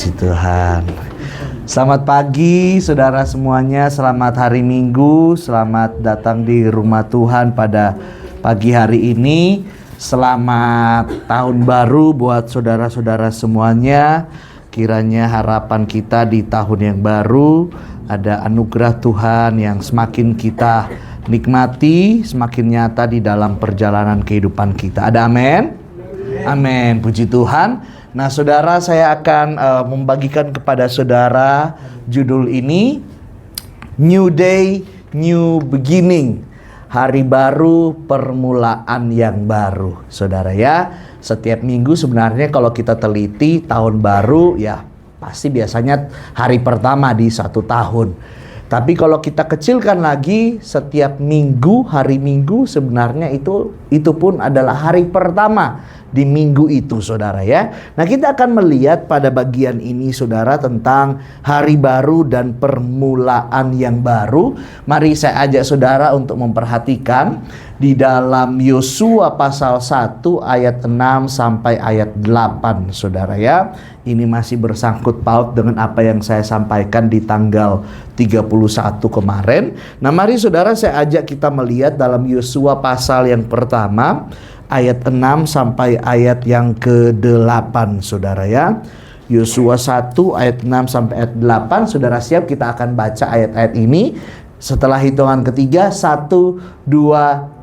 Puji Tuhan. Selamat pagi saudara semuanya, selamat hari Minggu, selamat datang di rumah Tuhan pada pagi hari ini. Selamat tahun baru buat saudara-saudara semuanya. Kiranya harapan kita di tahun yang baru ada anugerah Tuhan yang semakin kita nikmati, semakin nyata di dalam perjalanan kehidupan kita. Ada amin? Amin, puji Tuhan. Nah saudara, saya akan membagikan kepada saudara judul ini, New Day, New Beginning. Hari baru, permulaan yang baru. Saudara ya, setiap minggu sebenarnya kalau kita teliti tahun baru ya pasti biasanya hari pertama di satu tahun. Tapi kalau kita kecilkan lagi, setiap minggu, hari Minggu sebenarnya itu pun adalah hari pertama di minggu itu saudara ya. Nah kita akan melihat pada bagian ini saudara tentang hari baru dan permulaan yang baru. Mari saya ajak saudara untuk memperhatikan di dalam Yosua pasal 1 ayat 6 sampai ayat 8 saudara ya. Ini masih bersangkut paut dengan apa yang saya sampaikan di tanggal 31 kemarin. Nah mari saudara saya ajak kita melihat dalam Yosua pasal yang pertama ayat 6 sampai ayat yang ke-8 saudara ya. Yosua 1 ayat 6 sampai ayat 8. Saudara siap, kita akan baca ayat-ayat ini. Setelah hitungan ketiga, 1, 2,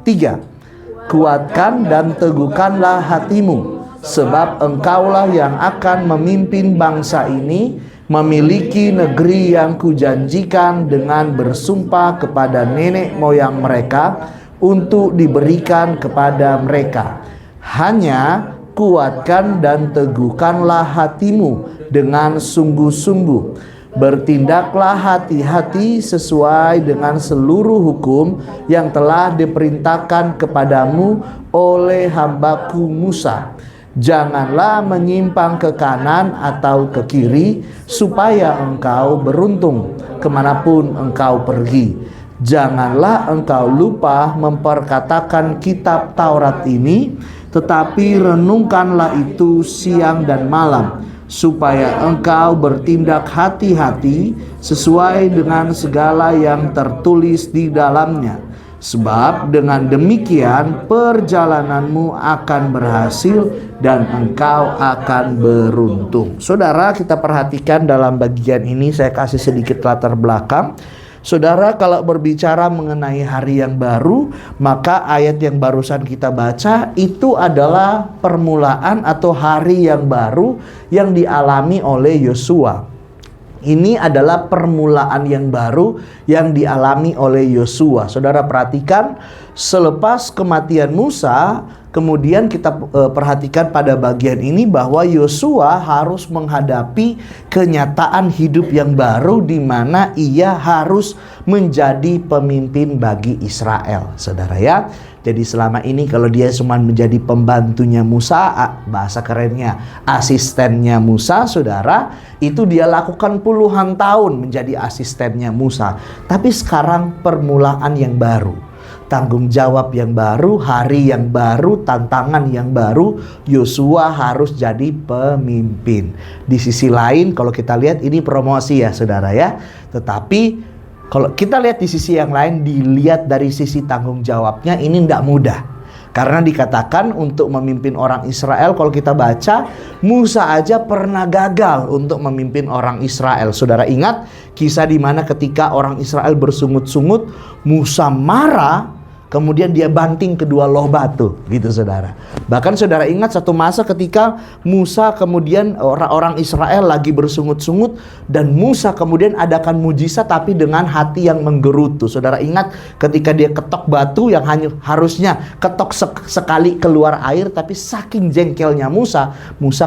3. Kuatkan dan teguhkanlah hatimu, sebab engkaulah yang akan memimpin bangsa ini memiliki negeri yang kujanjikan dengan bersumpah kepada nenek moyang mereka untuk diberikan kepada mereka. Hanya kuatkan dan teguhkanlah hatimu dengan sungguh-sungguh. Bertindaklah hati-hati sesuai dengan seluruh hukum yang telah diperintahkan kepadamu oleh hambaku Musa. Janganlah menyimpang ke kanan atau ke kiri, supaya engkau beruntung kemanapun engkau pergi. Janganlah engkau lupa memperkatakan kitab Taurat ini, tetapi renungkanlah itu siang dan malam, supaya engkau bertindak hati-hati sesuai dengan segala yang tertulis di dalamnya. Sebab dengan demikian perjalananmu akan berhasil dan engkau akan beruntung. Saudara, kita perhatikan dalam bagian ini, saya kasih sedikit latar belakang. Saudara, kalau berbicara mengenai hari yang baru, maka ayat yang barusan kita baca itu adalah permulaan atau hari yang baru yang dialami oleh Yosua. Ini adalah permulaan yang baru yang dialami oleh Yosua. Saudara perhatikan, selepas kematian Musa, kemudian kita perhatikan pada bagian ini bahwa Yosua harus menghadapi kenyataan hidup yang baru di mana ia harus menjadi pemimpin bagi Israel. Saudara ya. Jadi selama ini kalau dia cuma menjadi pembantunya Musa, bahasa kerennya asistennya Musa, saudara, itu dia lakukan puluhan tahun menjadi asistennya Musa. Tapi sekarang permulaan yang baru, tanggung jawab yang baru, hari yang baru, tantangan yang baru, Yosua harus jadi pemimpin. Di sisi lain kalau kita lihat ini promosi ya saudara ya. Tetapi kalau kita lihat di sisi yang lain, dilihat dari sisi tanggung jawabnya, ini tidak mudah. Karena dikatakan untuk memimpin orang Israel, kalau kita baca, Musa aja pernah gagal untuk memimpin orang Israel. Saudara ingat kisah di mana ketika orang Israel bersungut-sungut, Musa marah, kemudian dia banting kedua loh batu, gitu saudara. Bahkan saudara ingat satu masa ketika Musa kemudian orang Israel lagi bersungut-sungut dan Musa kemudian adakan mujizat tapi dengan hati yang menggerutu. Saudara ingat ketika dia ketok batu yang harusnya ketok sekali keluar air, tapi saking jengkelnya Musa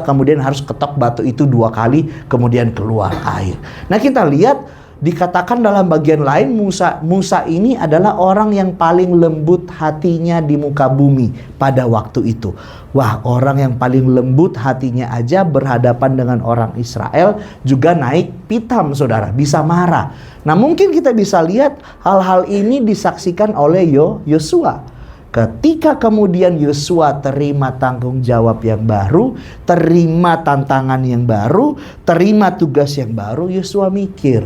kemudian harus ketok batu itu 2 kali kemudian keluar air. Nah kita lihat dikatakan dalam bagian lain Musa ini adalah orang yang paling lembut hatinya di muka bumi pada waktu itu. Wah, orang yang paling lembut hatinya aja berhadapan dengan orang Israel juga naik pitam saudara, bisa marah. Nah mungkin kita bisa lihat hal-hal ini disaksikan oleh Yosua. Ketika kemudian Yosua terima tanggung jawab yang baru, terima tantangan yang baru, terima tugas yang baru, Yosua mikir,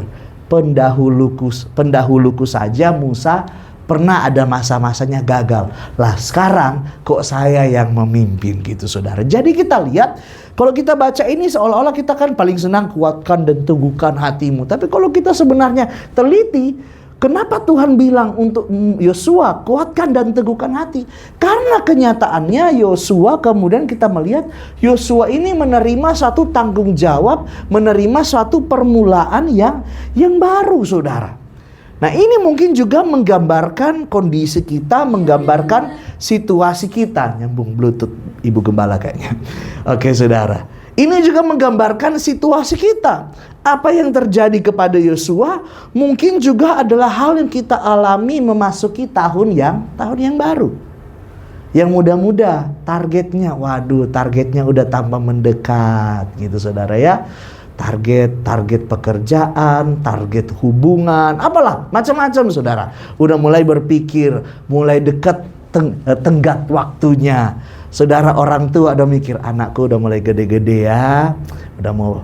pendahuluku saja Musa pernah ada masa-masanya gagal. Lah sekarang kok saya yang memimpin gitu saudara. Jadi kita lihat, kalau kita baca ini seolah-olah kita kan paling senang kuatkan dan teguhkan hatimu. Tapi kalau kita sebenarnya teliti, kenapa Tuhan bilang untuk Yosua kuatkan dan teguhkan hati? Karena kenyataannya Yosua, kemudian kita melihat Yosua ini menerima satu tanggung jawab, menerima suatu permulaan yang baru saudara. Nah ini mungkin juga menggambarkan kondisi kita, menggambarkan situasi kita. Nyambung Bluetooth Ibu Gembala kayaknya. Oke saudara, ini juga menggambarkan situasi kita. Apa yang terjadi kepada Yosua mungkin juga adalah hal yang kita alami memasuki tahun yang baru. Yang muda-muda targetnya, targetnya udah tambah mendekat gitu saudara ya. Target pekerjaan, target hubungan, apalah macam-macam saudara. Udah mulai berpikir, mulai dekat tenggat waktunya. Saudara, orang tua udah mikir, anakku udah mulai gede-gede ya. Udah mau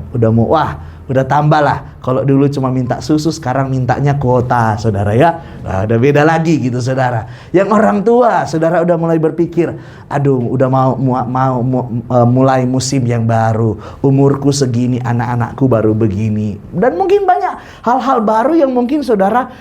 udah tambah lah. Kalau dulu cuma minta susu, sekarang mintanya kuota, saudara ya. Nah, udah beda lagi gitu, saudara. Yang orang tua, saudara udah mulai berpikir, aduh, udah mau mulai musim yang baru. Umurku segini, anak-anakku baru begini. Dan mungkin banyak hal-hal baru yang mungkin saudara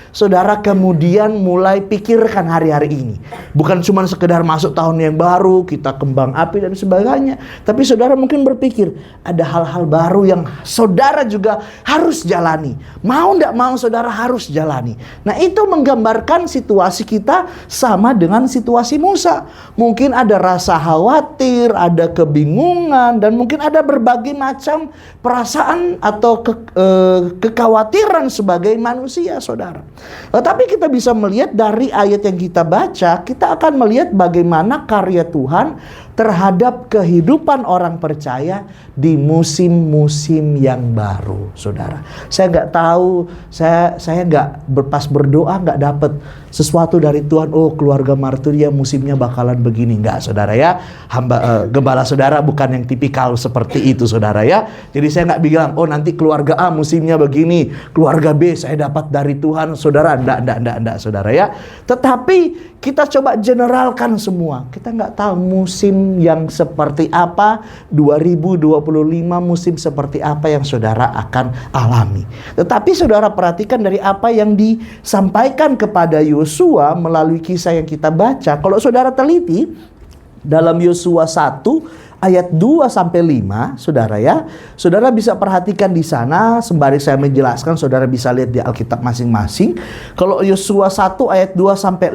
kemudian mulai pikirkan hari-hari ini. Bukan cuma sekedar masuk tahun yang baru, kita kembang api dan sebagainya. Tapi saudara mungkin berpikir, ada hal-hal baru yang saudara juga harus jalani. Mau tidak mau saudara harus jalani. Nah itu menggambarkan situasi kita sama dengan situasi Musa. Mungkin ada rasa khawatir, ada kebingungan, dan mungkin ada berbagai macam perasaan atau kekhawatiran sebagai manusia saudara. Tapi kita bisa melihat dari ayat yang kita baca, kita akan melihat bagaimana karya Tuhan terhadap kehidupan orang percaya di musim-musim yang baru, saudara. Saya nggak tahu, saya nggak pas berdoa nggak dapat sesuatu dari Tuhan. Oh, keluarga marturia musimnya bakalan begini, nggak, saudara ya. Gembala saudara bukan yang tipikal seperti itu, saudara ya. Jadi saya nggak bilang, oh nanti keluarga A musimnya begini, keluarga B saya dapat dari Tuhan, saudara. Nggak, saudara ya. Tetapi kita coba generalkan semua. Kita nggak tahu musim yang seperti apa, 2025 musim seperti apa yang saudara akan alami. Tetapi saudara perhatikan dari apa yang disampaikan kepada Yosua melalui kisah yang kita baca. Kalau saudara teliti dalam Yosua 1 ayat 2-5, saudara ya. Saudara bisa perhatikan di sana sembari saya menjelaskan, saudara bisa lihat di Alkitab masing-masing. Kalau Yosua 1 ayat 2-5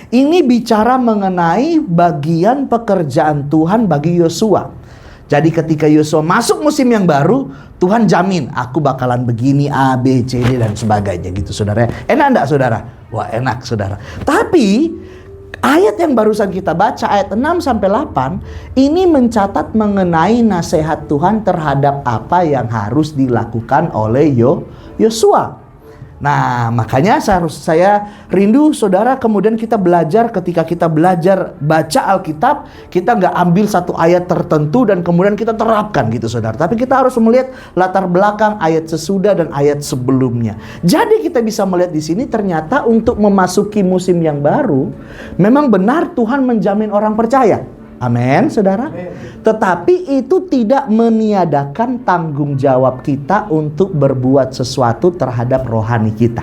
ini bicara mengenai bagian pekerjaan Tuhan bagi Yosua. Jadi ketika Yosua masuk musim yang baru, Tuhan jamin aku bakalan begini A, B, C, D dan sebagainya gitu, saudara. Enak enggak, saudara? Wah, enak, saudara. Tapi ayat yang barusan kita baca, ayat 6-8, ini mencatat mengenai nasihat Tuhan terhadap apa yang harus dilakukan oleh Yosua. Nah, makanya saya rindu saudara kemudian kita belajar, ketika kita belajar baca Alkitab, kita nggak ambil satu ayat tertentu dan kemudian kita terapkan gitu saudara. Tapi kita harus melihat latar belakang ayat sesudah dan ayat sebelumnya. Jadi kita bisa melihat di sini ternyata untuk memasuki musim yang baru, memang benar Tuhan menjamin orang percaya. Amin, saudara. Amen. Tetapi itu tidak meniadakan tanggung jawab kita untuk berbuat sesuatu terhadap rohani kita,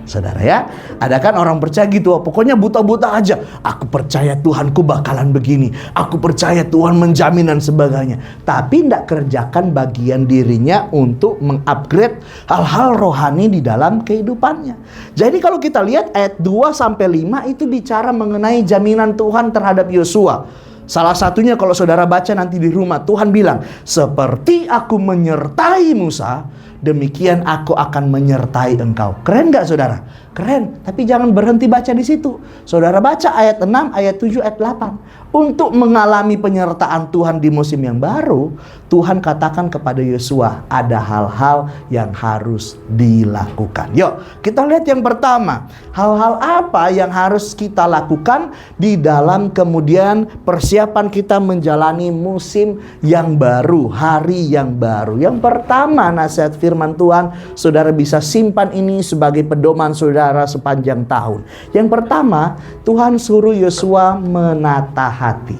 saudara ya. Ada kan orang percaya gitu, pokoknya buta-buta aja. Aku percaya Tuhanku bakalan begini, aku percaya Tuhan menjamin dan sebagainya. Tapi tidak kerjakan bagian dirinya untuk mengupgrade hal-hal rohani di dalam kehidupannya. Jadi kalau kita lihat ayat 2-5 itu bicara mengenai jaminan Tuhan terhadap Yosua. Salah satunya kalau saudara baca nanti di rumah, Tuhan bilang, seperti aku menyertai Musa, demikian aku akan menyertai engkau. Keren nggak saudara? Keren, tapi jangan berhenti baca di situ. Saudara baca ayat 6, ayat 7, ayat 8. Untuk mengalami penyertaan Tuhan di musim yang baru, Tuhan katakan kepada Yosua, ada hal-hal yang harus dilakukan. Yuk, kita lihat yang pertama. Hal-hal apa yang harus kita lakukan di dalam kemudian persiapan kita menjalani musim yang baru, hari yang baru. Yang pertama, nasihat firman Tuhan, saudara bisa simpan ini sebagai pedoman saudara sepanjang tahun. Yang pertama, Tuhan suruh Yosua menata hati.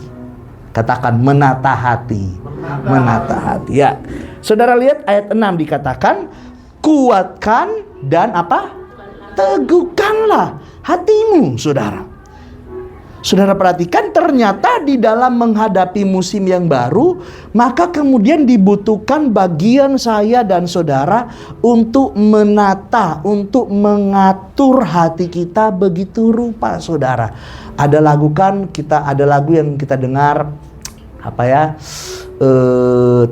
Katakan menata hati. Menata hati. Ya. Saudara lihat ayat 6 dikatakan, kuatkan dan apa? Teguhkanlah hatimu, saudara. Saudara perhatikan, ternyata di dalam menghadapi musim yang baru, maka kemudian dibutuhkan bagian saya dan saudara untuk menata, untuk mengatur hati kita begitu rupa, saudara. Ada lagu yang kita dengar, apa ya?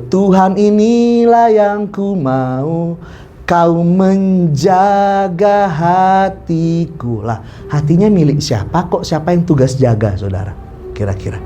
Tuhan inilah yang ku mau, kau menjaga hatiku. Lah, hatinya milik siapa? Kok siapa yang tugas jaga, saudara? Kira-kira.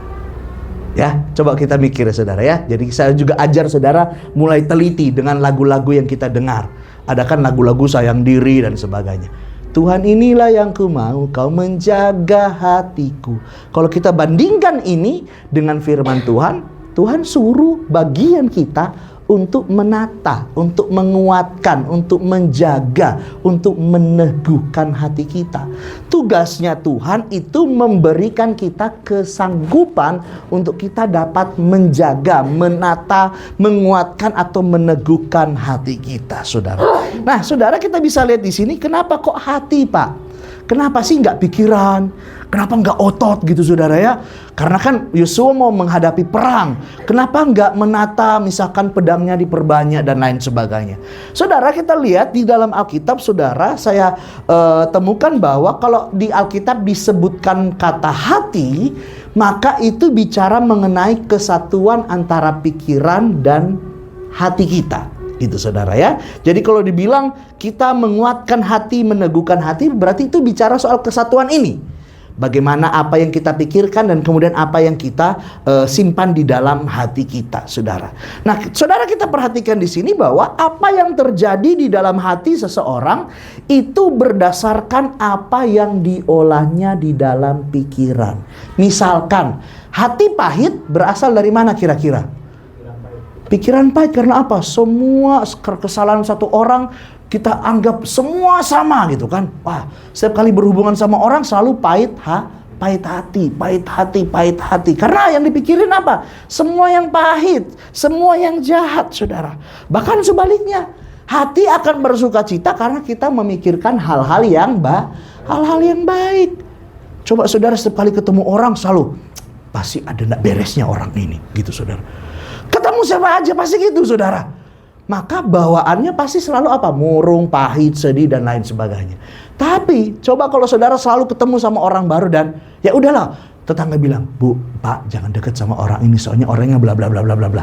Ya, coba kita mikir, saudara ya. Jadi saya juga ajar saudara mulai teliti dengan lagu-lagu yang kita dengar. Ada kan lagu-lagu sayang diri dan sebagainya. Tuhan inilah yang ku mau, kau menjaga hatiku. Kalau kita bandingkan ini dengan firman Tuhan, Tuhan suruh bagian kita untuk menata, untuk menguatkan, untuk menjaga, untuk meneguhkan hati kita. Tugasnya Tuhan itu memberikan kita kesanggupan untuk kita dapat menjaga, menata, menguatkan atau meneguhkan hati kita, saudara. Nah, saudara, kita bisa lihat di sini, kenapa kok hati, Pak? Kenapa sih nggak pikiran? Kenapa nggak otot gitu, saudara ya? Karena kan Yosua mau menghadapi perang. Kenapa nggak menata misalkan pedangnya diperbanyak dan lain sebagainya? Saudara, kita lihat di dalam Alkitab, saudara, saya temukan bahwa kalau di Alkitab disebutkan kata hati, maka itu bicara mengenai kesatuan antara pikiran dan hati kita. Gitu, saudara ya. Jadi kalau dibilang kita menguatkan hati, meneguhkan hati, berarti itu bicara soal kesatuan ini. Bagaimana apa yang kita pikirkan dan kemudian apa yang kita simpan di dalam hati kita, saudara. Nah, saudara, kita perhatikan di sini bahwa apa yang terjadi di dalam hati seseorang itu berdasarkan apa yang diolahnya di dalam pikiran. Misalkan hati pahit berasal dari mana kira-kira? Pikiran pahit karena apa? Semua kesalahan satu orang kita anggap semua sama gitu kan. Wah, setiap kali berhubungan sama orang selalu pahit hati. Karena yang dipikirin apa? Semua yang pahit, semua yang jahat, saudara. Bahkan sebaliknya, hati akan bersuka cita karena kita memikirkan hal-hal yang baik. Coba saudara, setiap kali ketemu orang selalu pasti ada nggak beresnya orang ini, gitu, saudara. Ketemu siapa aja pasti gitu, saudara. Maka bawaannya pasti selalu apa? Murung, pahit, sedih, dan lain sebagainya. Tapi coba kalau saudara selalu ketemu sama orang baru dan ya udahlah, tetangga bilang, Bu, Pak, jangan deket sama orang ini soalnya orangnya bla bla bla bla bla bla.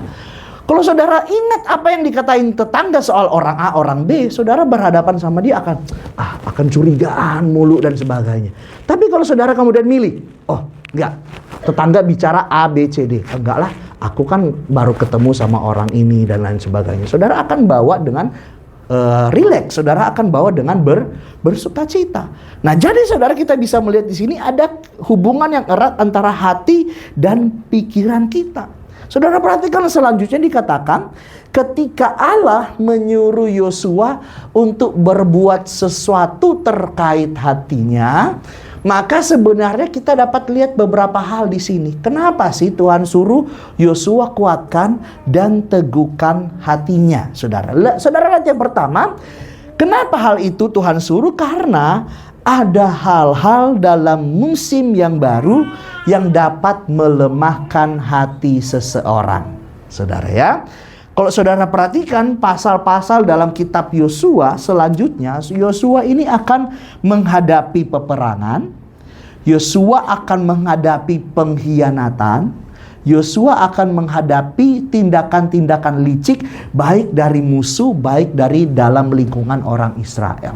Kalau saudara ingat apa yang dikatain tetangga soal orang A, orang B, saudara berhadapan sama dia akan curigaan mulu dan sebagainya. Tapi kalau saudara kemudian milih, oh enggak, tetangga bicara A, B, C, D, enggak lah, aku kan baru ketemu sama orang ini dan lain sebagainya. Saudara akan bawa dengan rileks, saudara akan bawa dengan bersukacita. Nah, jadi saudara, kita bisa melihat di sini ada hubungan yang erat antara hati dan pikiran kita. Saudara perhatikan selanjutnya dikatakan, ketika Allah menyuruh Yosua untuk berbuat sesuatu terkait hatinya, maka sebenarnya kita dapat lihat beberapa hal di sini. Kenapa sih Tuhan suruh Yosua kuatkan dan teguhkan hatinya, saudara? Saudara lihat yang pertama, kenapa hal itu Tuhan suruh? Karena ada hal-hal dalam musim yang baru yang dapat melemahkan hati seseorang, saudara ya. Kalau saudara perhatikan pasal-pasal dalam kitab Yosua selanjutnya, Yosua ini akan menghadapi peperangan, Yosua akan menghadapi pengkhianatan, Yosua akan menghadapi tindakan-tindakan licik, baik dari musuh, baik dari dalam lingkungan orang Israel.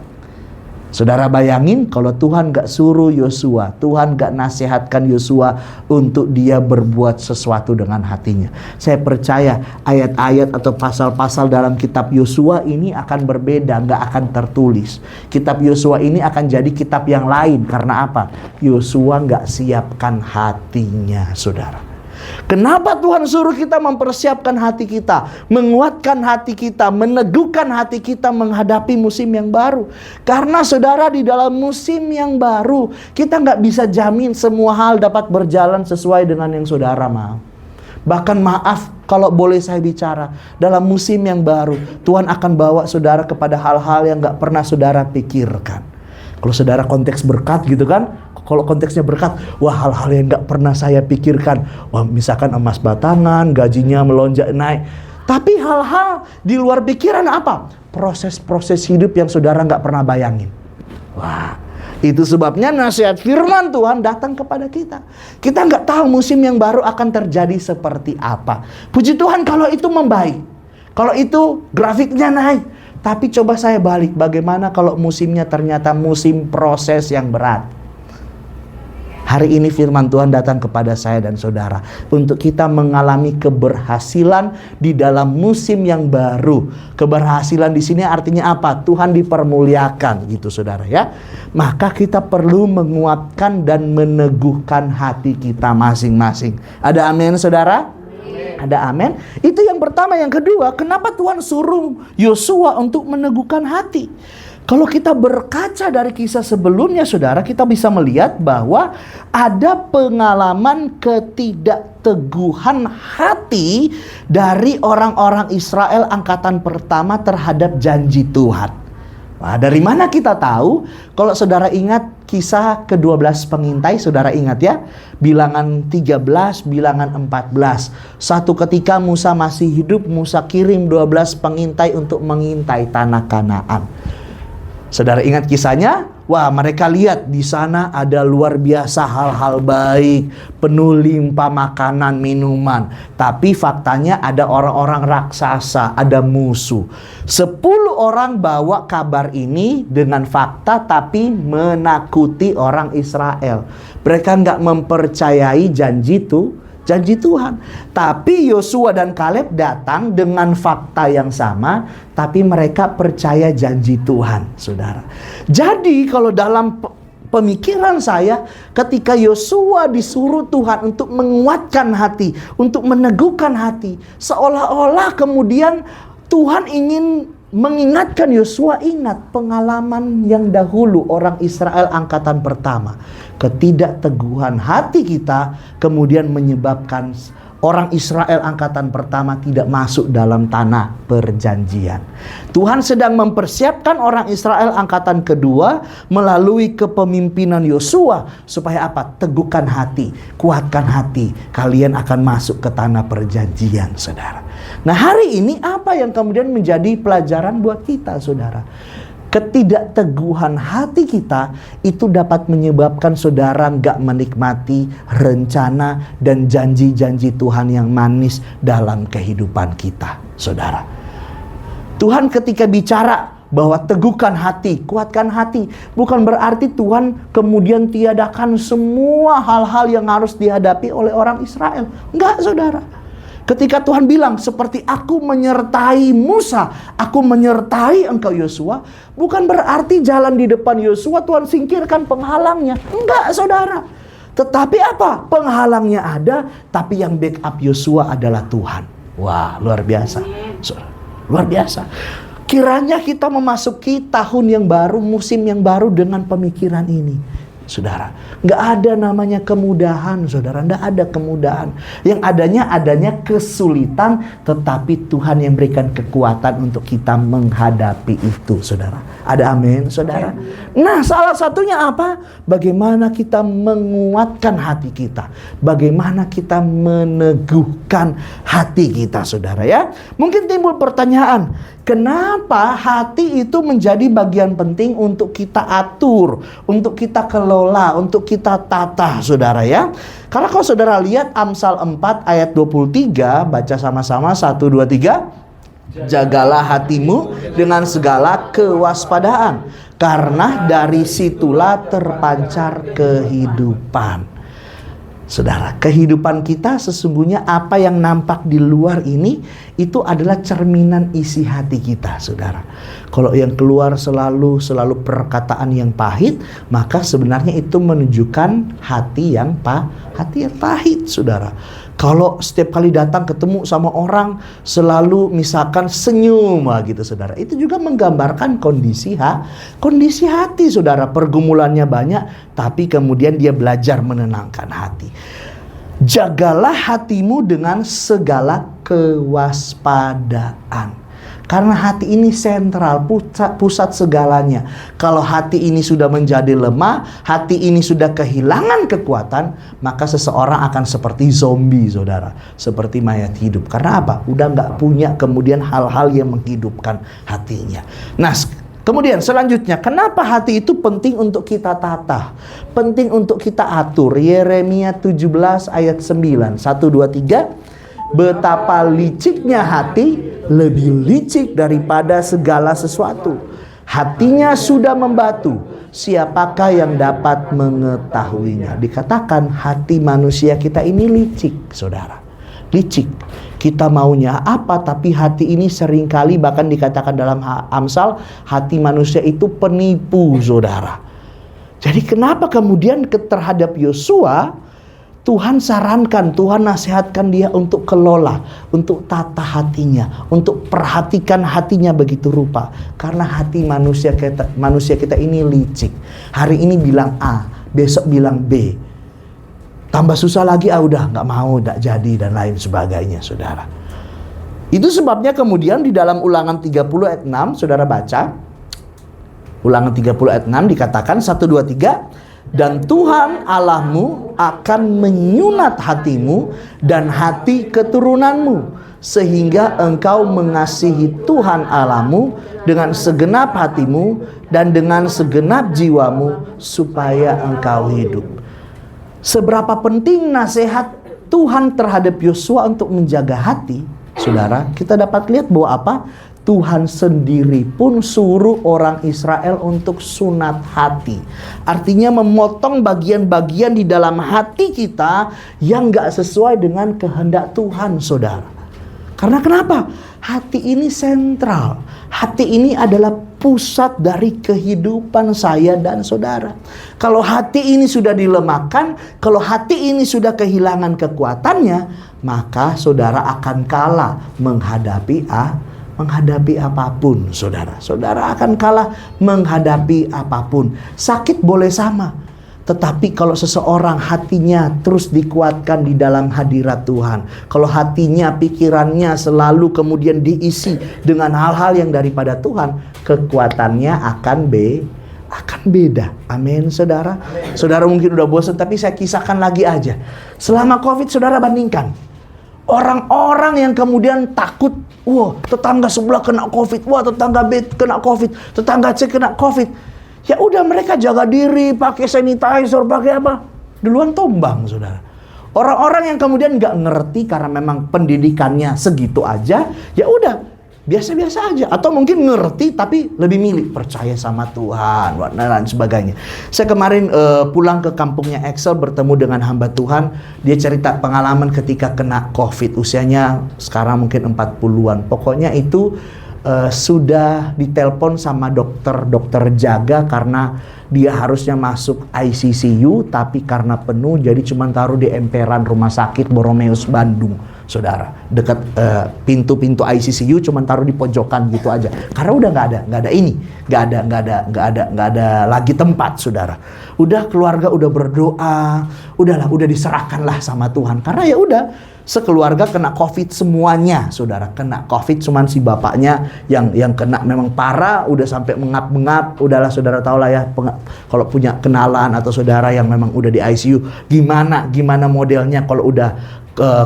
Saudara bayangin kalau Tuhan gak suruh Yosua, Tuhan gak nasihatkan Yosua untuk dia berbuat sesuatu dengan hatinya. Saya percaya ayat-ayat atau pasal-pasal dalam kitab Yosua ini akan berbeda, gak akan tertulis. Kitab Yosua ini akan jadi kitab yang lain. Karena apa? Yosua gak siapkan hatinya, saudara. Kenapa Tuhan suruh kita mempersiapkan hati kita, menguatkan hati kita, meneguhkan hati kita menghadapi musim yang baru? Karena saudara, di dalam musim yang baru kita nggak bisa jamin semua hal dapat berjalan sesuai dengan yang saudara mau. Bahkan maaf kalau boleh saya bicara, dalam musim yang baru Tuhan akan bawa saudara kepada hal-hal yang nggak pernah saudara pikirkan. Kalau saudara konteks berkat gitu kan, kalau konteksnya berkat, wah hal-hal yang gak pernah saya pikirkan. Wah misalkan emas batangan, gajinya melonjak naik. Tapi hal-hal di luar pikiran apa? Proses-proses hidup yang saudara gak pernah bayangin. Wah, itu sebabnya nasihat firman Tuhan datang kepada kita. Kita gak tahu musim yang baru akan terjadi seperti apa. Puji Tuhan kalau itu membaik. Kalau itu grafiknya naik. Tapi coba saya balik, bagaimana kalau musimnya ternyata musim proses yang berat? Hari ini firman Tuhan datang kepada saya dan saudara untuk kita mengalami keberhasilan di dalam musim yang baru. Keberhasilan di sini artinya apa? Tuhan dipermuliakan gitu saudara ya. Maka kita perlu menguatkan dan meneguhkan hati kita masing-masing. Ada amin saudara? Ada amin. Itu yang pertama. Yang kedua, kenapa Tuhan suruh Yosua untuk meneguhkan hati? Kalau kita berkaca dari kisah sebelumnya saudara, kita bisa melihat bahwa ada pengalaman ketidakteguhan hati dari orang-orang Israel angkatan pertama terhadap janji Tuhan. Nah, dari mana kita tahu? Kalau saudara ingat kisah ke-12 pengintai, saudara ingat ya? Bilangan 13, bilangan 14. Satu ketika Musa masih hidup, Musa kirim 12 pengintai untuk mengintai tanah Kanaan. Saudara ingat kisahnya? Wah, mereka lihat di sana ada luar biasa hal-hal baik, penuh limpah makanan, minuman. Tapi faktanya ada orang-orang raksasa, ada musuh. 10 orang bawa kabar ini dengan fakta tapi menakuti orang Israel. Mereka nggak mempercayai janji Tuhan. Tapi Yosua dan Kaleb datang dengan fakta yang sama, tapi mereka percaya janji Tuhan, saudara. Jadi kalau dalam pemikiran saya, ketika Yosua disuruh Tuhan untuk menguatkan hati, untuk meneguhkan hati, seolah-olah kemudian Tuhan ingin mengingatkan Yosua, ingat pengalaman yang dahulu orang Israel angkatan pertama. Ketidakteguhan hati kita kemudian menyebabkan orang Israel angkatan pertama tidak masuk dalam tanah perjanjian. Tuhan sedang mempersiapkan orang Israel angkatan kedua melalui kepemimpinan Yosua supaya apa? Teguhkan hati, kuatkan hati. Kalian akan masuk ke tanah perjanjian, saudara. Nah, hari ini apa yang kemudian menjadi pelajaran buat kita, saudara? Ketidakteguhan hati kita itu dapat menyebabkan saudara gak menikmati rencana dan janji-janji Tuhan yang manis dalam kehidupan kita, saudara. Tuhan ketika bicara bahwa teguhkan hati, kuatkan hati, bukan berarti Tuhan kemudian tiadakan semua hal-hal yang harus dihadapi oleh orang Israel. Enggak, saudara. Ketika Tuhan bilang seperti aku menyertai Musa, aku menyertai engkau Yosua, bukan berarti jalan di depan Yosua Tuhan singkirkan penghalangnya. Enggak, saudara. Tetapi apa? Penghalangnya ada, tapi yang backup Yosua adalah Tuhan. Wah, luar biasa. Saudara, luar biasa. Kiranya kita memasuki tahun yang baru, musim yang baru dengan pemikiran ini. Saudara, nggak ada namanya kemudahan, saudara, nggak ada kemudahan. Yang adanya kesulitan, tetapi Tuhan yang berikan kekuatan untuk kita menghadapi itu, saudara. Ada amin, saudara. Nah, salah satunya apa? Bagaimana kita menguatkan hati kita, bagaimana kita meneguhkan hati kita, saudara ya. Mungkin timbul pertanyaan, Kenapa hati itu menjadi bagian penting untuk kita atur, untuk kita kelola, untuk kita tata, saudara ya. Kalau saudara lihat Amsal 4 ayat 23, baca sama-sama 1, 2, 3. Jagalah hatimu dengan segala kewaspadaan, karena dari situlah terpancar kehidupan. Saudara, kehidupan kita sesungguhnya apa yang nampak di luar ini itu adalah cerminan isi hati kita, saudara. Kalau yang keluar selalu perkataan yang pahit, maka sebenarnya itu menunjukkan hati yang pahit, saudara. Kalau setiap kali datang ketemu sama orang selalu misalkan senyum gitu, saudara, itu juga menggambarkan kondisi hati, saudara. Pergumulannya banyak, tapi kemudian dia belajar menenangkan hati. Jagalah hatimu dengan segala kewaspadaan. Karena hati ini sentral, pusat segalanya. Kalau hati ini sudah menjadi lemah, hati ini sudah kehilangan kekuatan, maka seseorang akan seperti zombie, saudara. Seperti mayat hidup. Karena apa? Udah nggak punya kemudian hal-hal yang menghidupkan hatinya. Nah, kemudian selanjutnya, kenapa hati itu penting untuk kita tata? Penting untuk kita atur. Yeremia 17 ayat 9. 1, 2, 3. Betapa liciknya hati, lebih licik daripada segala sesuatu. Hatinya sudah membatu, siapakah yang dapat mengetahuinya? Dikatakan hati manusia kita ini licik, saudara. Licik. Kita maunya apa, tapi hati ini seringkali bahkan dikatakan dalam Amsal, hati manusia itu penipu, saudara. Jadi kenapa kemudian terhadap Yosua Tuhan sarankan, Tuhan nasihatkan dia untuk kelola, untuk tata hatinya, untuk perhatikan hatinya begitu rupa. Karena hati manusia kita ini licik. Hari ini bilang A, besok bilang B. Tambah susah lagi, udah nggak mau, nggak jadi, dan lain sebagainya, saudara. Itu sebabnya kemudian di dalam Ulangan 30 ayat 6, saudara baca. Ulangan 30 ayat 6 dikatakan 1, 2, 3. Dan Tuhan Allahmu akan menyunat hatimu dan hati keturunanmu, sehingga engkau mengasihi Tuhan Allahmu dengan segenap hatimu dan dengan segenap jiwamu, supaya engkau hidup. Seberapa penting nasihat Tuhan terhadap Yosua untuk menjaga hati, saudara, kita dapat lihat bahwa apa? Tuhan sendiri pun suruh orang Israel untuk sunat hati. Artinya memotong bagian-bagian di dalam hati kita yang gak sesuai dengan kehendak Tuhan, saudara. Karena kenapa? Hati ini sentral. Hati ini adalah pusat dari kehidupan saya dan saudara. Kalau hati ini sudah dilemahkan, kalau hati ini sudah kehilangan kekuatannya, maka saudara akan kalah menghadapi apapun, saudara. Saudara akan kalah menghadapi apapun. Sakit boleh sama, tetapi kalau seseorang hatinya terus dikuatkan di dalam hadirat Tuhan, kalau hatinya, pikirannya selalu kemudian diisi dengan hal-hal yang daripada Tuhan, kekuatannya akan beda. Amin, saudara. Amin. Saudara mungkin udah bosan, tapi saya kisahkan lagi aja. Selama COVID, saudara bandingkan orang-orang yang kemudian takut, wah tetangga sebelah kena COVID, wah tetangga B kena COVID, tetangga C kena COVID. Ya udah, mereka jaga diri, pakai sanitizer, pakai apa, duluan tombang, saudara. Orang-orang yang kemudian nggak ngerti karena memang pendidikannya segitu aja, ya udah biasa-biasa aja. Atau mungkin ngerti tapi lebih milih percaya sama Tuhan dan lain sebagainya. Saya kemarin pulang ke kampungnya Excel, bertemu dengan hamba Tuhan. Dia cerita pengalaman ketika kena COVID. Usianya sekarang mungkin 40-an. Pokoknya itu sudah ditelepon sama dokter jaga karena dia harusnya masuk ICCU, tapi karena penuh jadi cuma taruh di emperan rumah sakit Boromeus Bandung, saudara. Dekat pintu-pintu ICCU cuma taruh di pojokan gitu aja. Karena udah nggak ada lagi tempat, saudara. Udah keluarga udah berdoa, udah diserahkanlah sama Tuhan. Karena ya udah, sekeluarga kena COVID semuanya, saudara. Kena COVID, cuman si bapaknya yang kena memang parah, udah sampai mengap-mengap. Udahlah, saudara tahu lah ya, kalau punya kenalan atau saudara yang memang udah di ICU, gimana modelnya kalau udah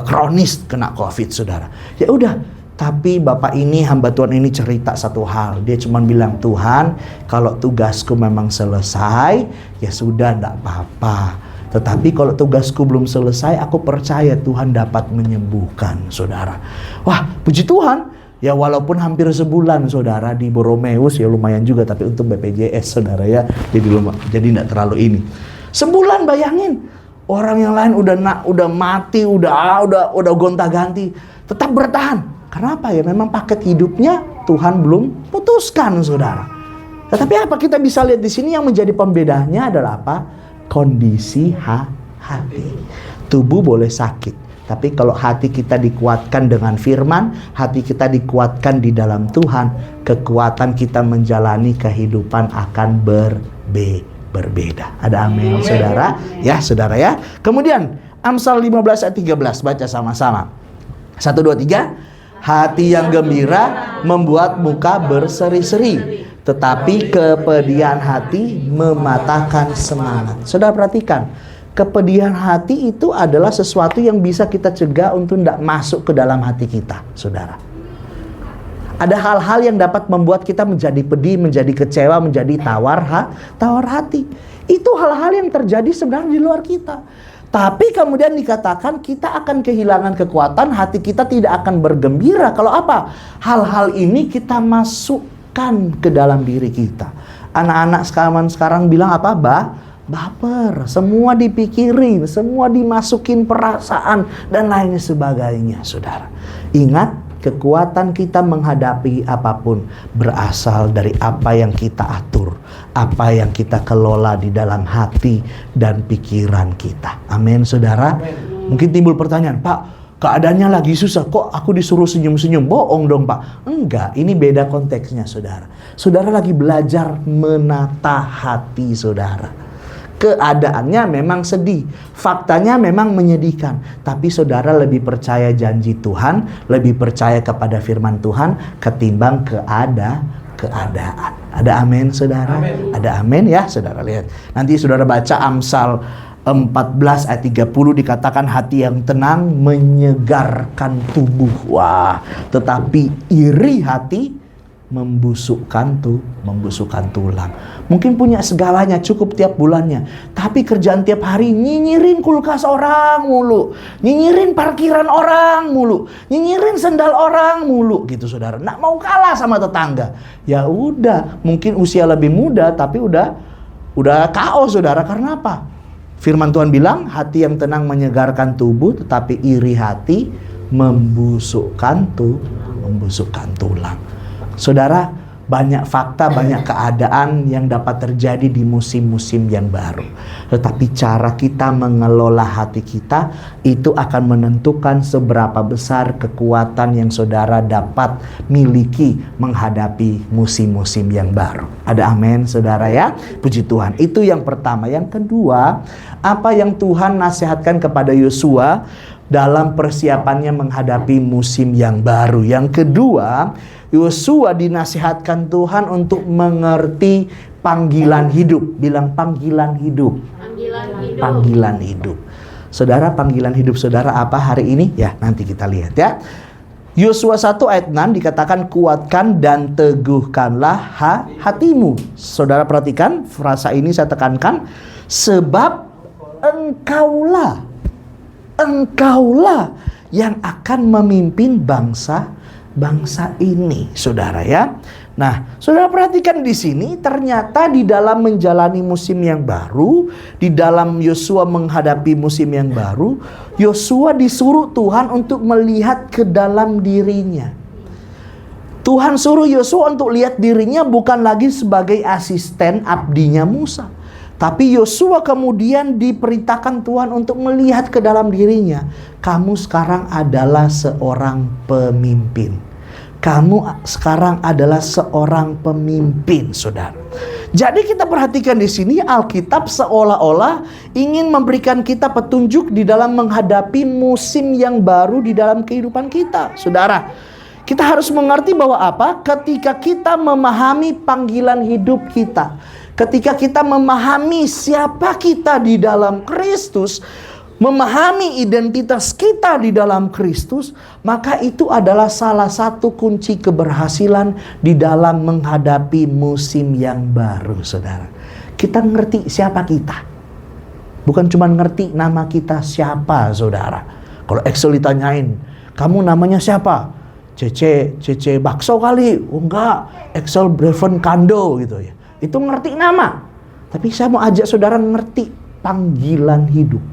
kronis kena COVID, saudara. Ya udah, Tapi bapak ini, hamba Tuhan ini cerita satu hal. Dia cuma bilang, Tuhan, kalau tugasku memang selesai, ya sudah, enggak apa-apa. Tetapi kalau tugasku belum selesai, aku percaya Tuhan dapat menyembuhkan, saudara. Wah, puji Tuhan. Ya walaupun hampir sebulan, saudara, di Boromeus, ya lumayan juga. Tapi untuk BPJS, saudara, ya, jadi enggak terlalu ini. Sebulan, bayangin. Orang yang lain udah mati, udah gonta-ganti, tetap bertahan. Kenapa ya? Memang paket hidupnya Tuhan belum putuskan, saudara. Tetapi apa kita bisa lihat di sini yang menjadi pembedanya adalah apa? Kondisi hati. Tubuh boleh sakit, tapi kalau hati kita dikuatkan dengan firman, hati kita dikuatkan di dalam Tuhan, kekuatan kita menjalani kehidupan akan berbeda. Ada amin, saudara? Ya, saudara ya. Kemudian Amsal 15 ayat 13, baca sama-sama. 1, 2, 3. Hati yang gembira membuat muka berseri-seri, tetapi kepedihan hati mematahkan semangat. Saudara perhatikan, kepedihan hati itu adalah sesuatu yang bisa kita cegah untuk tidak masuk ke dalam hati kita, saudara. Ada hal-hal yang dapat membuat kita menjadi pedih, menjadi kecewa, menjadi tawar hati. Itu hal-hal yang terjadi sebenarnya di luar kita. Tapi kemudian dikatakan kita akan kehilangan kekuatan, hati kita tidak akan bergembira. Kalau apa? Hal-hal ini kita masukkan ke dalam diri kita. Anak-anak sekarang bilang apa? Baper. Semua dipikirin, semua dimasukin perasaan dan lain sebagainya, saudara. Ingat, kekuatan kita menghadapi apapun berasal dari apa yang kita atur, apa yang kita kelola di dalam hati dan pikiran kita. Amin, saudara. Mungkin timbul pertanyaan, Pak, keadaannya lagi susah, kok aku disuruh senyum-senyum? Bohong dong, Pak. Enggak, ini beda konteksnya, saudara. Saudara lagi belajar menata hati saudara. Keadaannya memang sedih, faktanya memang menyedihkan, tapi saudara lebih percaya janji Tuhan, lebih percaya kepada firman Tuhan ketimbang keadaan. Ada amin, saudara? Amen. Ada amin ya, saudara. Lihat, nanti saudara baca Amsal 14 ayat 30, dikatakan hati yang tenang menyegarkan tubuh. Wah, tetapi iri hati membusukkan tulang. Mungkin punya segalanya, cukup tiap bulannya, tapi kerjaan tiap hari nyinyirin kulkas orang mulu, nyinyirin parkiran orang mulu, nyinyirin sendal orang mulu, gitu, saudara. Nggak mau kalah sama tetangga. Ya udah, mungkin usia lebih muda, tapi udah KO, saudara. Karena apa? Firman Tuhan bilang, hati yang tenang menyegarkan tubuh, tetapi iri hati membusukkan tulang. Saudara, banyak fakta, banyak keadaan yang dapat terjadi di musim-musim yang baru. Tetapi cara kita mengelola hati kita itu akan menentukan seberapa besar kekuatan yang saudara dapat miliki menghadapi musim-musim yang baru. Ada amin, saudara ya? Puji Tuhan. Itu yang pertama. Yang kedua, apa yang Tuhan nasihatkan kepada Yosua dalam persiapannya menghadapi musim yang baru. Yang kedua, Yosua dinasihatkan Tuhan untuk mengerti panggilan hidup. Bilang panggilan hidup. Panggilan hidup. Saudara, panggilan hidup saudara apa hari ini? Ya, nanti kita lihat ya. Yosua 1 ayat 6 dikatakan, kuatkan dan teguhkanlah hatimu. Saudara perhatikan, frasa ini saya tekankan. Sebab engkaulah yang akan memimpin bangsa ini, saudara ya. Nah, saudara perhatikan di sini, ternyata di dalam menjalani musim yang baru, di dalam Yosua menghadapi musim yang baru, Yosua disuruh Tuhan untuk melihat ke dalam dirinya. Tuhan suruh Yosua untuk lihat dirinya bukan lagi sebagai asisten abdinya Musa, tapi Yosua kemudian diperintahkan Tuhan untuk melihat ke dalam dirinya. Kamu sekarang adalah seorang pemimpin. Kamu sekarang adalah seorang pemimpin, saudara. Jadi kita perhatikan di sini, Alkitab seolah-olah ingin memberikan kita petunjuk di dalam menghadapi musim yang baru di dalam kehidupan kita, saudara. Kita harus mengerti bahwa apa? Ketika kita memahami panggilan hidup kita, ketika kita memahami siapa kita di dalam Kristus, memahami identitas kita di dalam Kristus, maka itu adalah salah satu kunci keberhasilan di dalam menghadapi musim yang baru, saudara. Kita ngerti siapa kita. Bukan cuma ngerti nama kita siapa, saudara. Kalau Excel ditanyain, kamu namanya siapa? Cece bakso kali. Oh enggak, Excel Breven Kando gitu ya. Itu ngerti nama. Tapi saya mau ajak saudara ngerti panggilan hidup.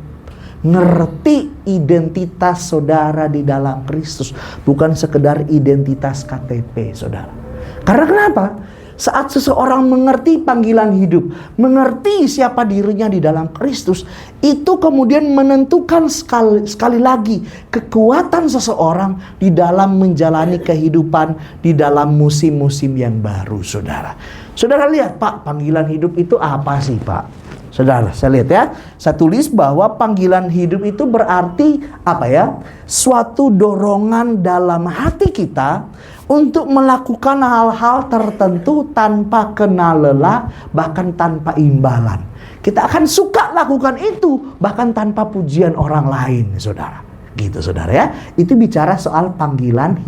Ngerti identitas saudara di dalam Kristus, bukan sekedar identitas KTP, saudara. Karena kenapa? Saat seseorang mengerti panggilan hidup, mengerti siapa dirinya di dalam Kristus, itu kemudian menentukan sekali lagi kekuatan seseorang di dalam menjalani kehidupan di dalam musim-musim yang baru, saudara. Saudara lihat, Pak, panggilan hidup itu apa sih, Pak? Saudara, saya lihat ya. Saya tulis bahwa panggilan hidup itu berarti apa ya? Suatu dorongan dalam hati kita untuk melakukan hal-hal tertentu tanpa kenal lelah, bahkan tanpa imbalan. Kita akan suka lakukan itu, bahkan tanpa pujian orang lain, saudara. Gitu, saudara ya. Itu bicara soal panggilan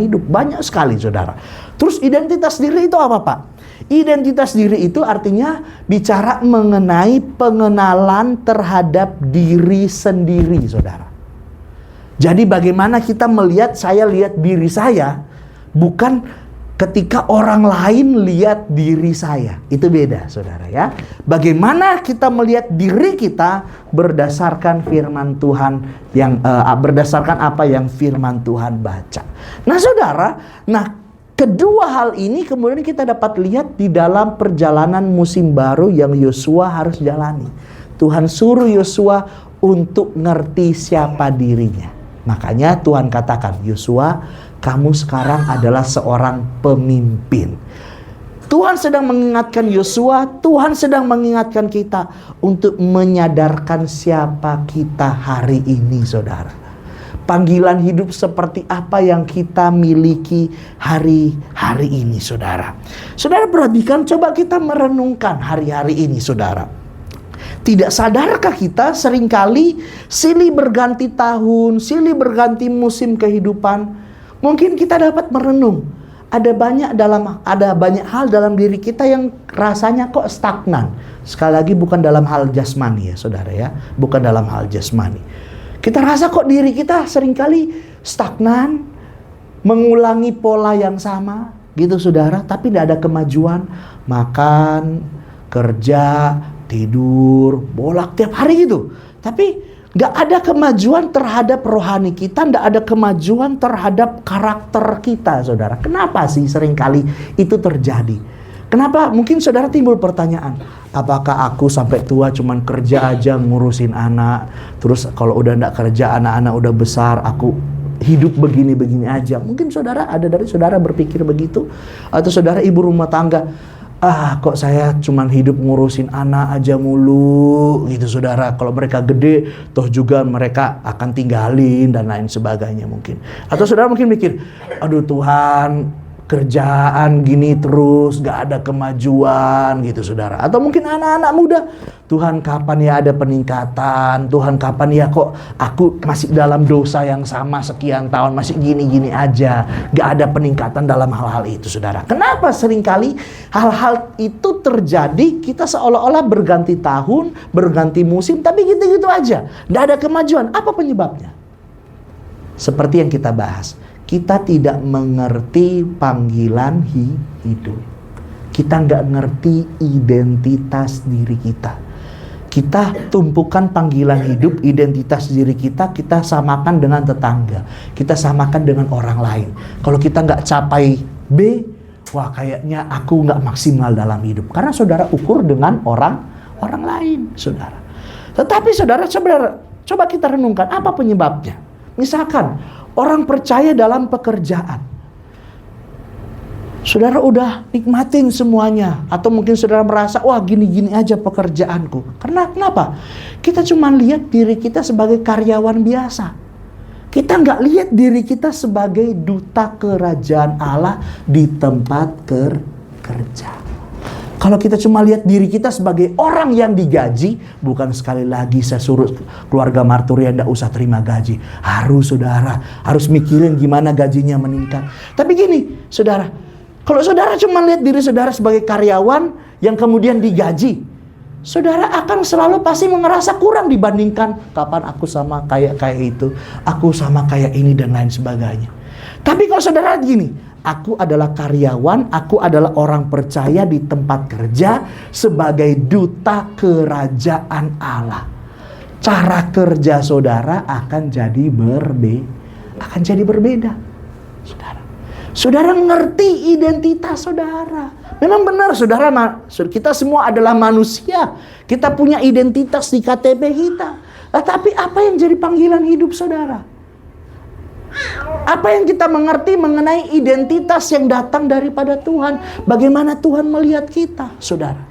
hidup. Banyak sekali, saudara. Terus identitas diri itu apa, Pak? Identitas diri itu artinya bicara mengenai pengenalan terhadap diri sendiri, saudara. Jadi bagaimana kita melihat, saya lihat diri saya, bukan ketika orang lain lihat diri saya. Itu beda, saudara ya. Bagaimana kita melihat diri kita berdasarkan firman Tuhan yang berdasarkan apa yang firman Tuhan baca. Nah, saudara, kedua hal ini kemudian kita dapat lihat di dalam perjalanan musim baru yang Yosua harus jalani. Tuhan suruh Yosua untuk ngerti siapa dirinya. Makanya Tuhan katakan, Yosua, kamu sekarang adalah seorang pemimpin. Tuhan sedang mengingatkan Yosua, Tuhan sedang mengingatkan kita untuk menyadarkan siapa kita hari ini, saudara. Panggilan hidup seperti apa yang kita miliki hari-hari ini, saudara. Saudara perhatikan, coba kita merenungkan hari-hari ini, saudara. Tidak sadarkah kita seringkali silih berganti tahun, silih berganti musim kehidupan, mungkin kita dapat merenung. Ada banyak hal dalam diri kita yang rasanya kok stagnan. Sekali lagi bukan dalam hal jasmani ya, saudara ya. Bukan dalam hal jasmani. Kita rasa kok diri kita seringkali stagnan, mengulangi pola yang sama, gitu saudara. Tapi tidak ada kemajuan, makan, kerja, tidur, bolak tiap hari gitu. Tapi gak ada kemajuan terhadap rohani kita, gak ada kemajuan terhadap karakter kita, saudara. Kenapa sih seringkali itu terjadi? Kenapa? Mungkin saudara timbul pertanyaan, apakah aku sampai tua cuman kerja aja ngurusin anak, terus kalau udah gak kerja, anak-anak udah besar, aku hidup begini-begini aja. Mungkin saudara, ada dari saudara berpikir begitu. Atau saudara ibu rumah tangga, kok saya cuman hidup ngurusin anak aja mulu gitu, saudara. Kalau mereka gede, toh juga mereka akan tinggalin dan lain sebagainya mungkin. Atau saudara mungkin mikir, aduh Tuhan, kerjaan gini terus, gak ada kemajuan gitu, saudara. Atau mungkin anak-anak muda, Tuhan kapan ya ada peningkatan, Tuhan kapan ya kok aku masih dalam dosa yang sama sekian tahun, masih gini-gini aja, gak ada peningkatan dalam hal-hal itu, saudara. Kenapa seringkali hal-hal itu terjadi? Kita seolah-olah berganti tahun, berganti musim, tapi gitu-gitu aja, gak ada kemajuan. Apa penyebabnya? Seperti yang kita bahas, kita tidak mengerti panggilan hidup. Kita nggak ngerti identitas diri kita. Kita tumpukan panggilan hidup, identitas diri kita, kita samakan dengan tetangga. Kita samakan dengan orang lain. Kalau kita nggak capai B, wah kayaknya aku nggak maksimal dalam hidup. Karena saudara ukur dengan orang lain, saudara. Tetapi saudara, coba kita renungkan, apa penyebabnya? Misalkan, orang percaya dalam pekerjaan. Saudara udah nikmatin semuanya. Atau mungkin saudara merasa, wah gini-gini aja pekerjaanku. Kenapa? Kita cuma lihat diri kita sebagai karyawan biasa. Kita nggak lihat diri kita sebagai duta kerajaan Allah di tempat kerja. Kalau kita cuma lihat diri kita sebagai orang yang digaji, bukan sekali lagi saya suruh keluarga Marturia tidak usah terima gaji. Harus saudara, harus mikirin gimana gajinya meningkat. Tapi gini saudara, kalau saudara cuma lihat diri saudara sebagai karyawan yang kemudian digaji, saudara akan selalu pasti merasa kurang dibandingkan kapan aku sama kayak itu, aku sama kayak ini dan lain sebagainya. Tapi kalau saudara gini, aku adalah karyawan, aku adalah orang percaya di tempat kerja sebagai duta kerajaan Allah. Cara kerja saudara akan jadi berbeda. Saudara ngerti identitas saudara. Memang benar saudara, kita semua adalah manusia. Kita punya identitas di KTP kita. Tapi apa yang jadi panggilan hidup saudara? Apa yang kita mengerti mengenai identitas yang datang daripada Tuhan? Bagaimana Tuhan melihat kita, saudara?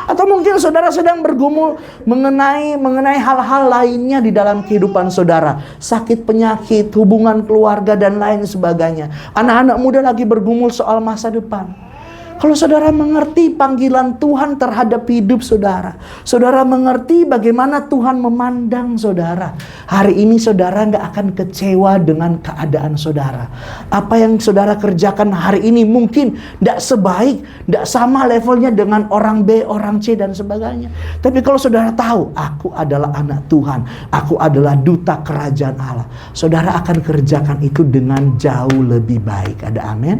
Atau mungkin saudara sedang bergumul mengenai hal-hal lainnya di dalam kehidupan saudara. Sakit, penyakit, hubungan keluarga, dan lain sebagainya. Anak-anak muda lagi bergumul soal masa depan. Kalau saudara mengerti panggilan Tuhan terhadap hidup saudara, saudara mengerti bagaimana Tuhan memandang saudara, hari ini saudara nggak akan kecewa dengan keadaan saudara. Apa yang saudara kerjakan hari ini mungkin nggak sebaik, nggak sama levelnya dengan orang B, orang C, dan sebagainya. Tapi kalau saudara tahu, aku adalah anak Tuhan, aku adalah duta kerajaan Allah, saudara akan kerjakan itu dengan jauh lebih baik. Ada amin?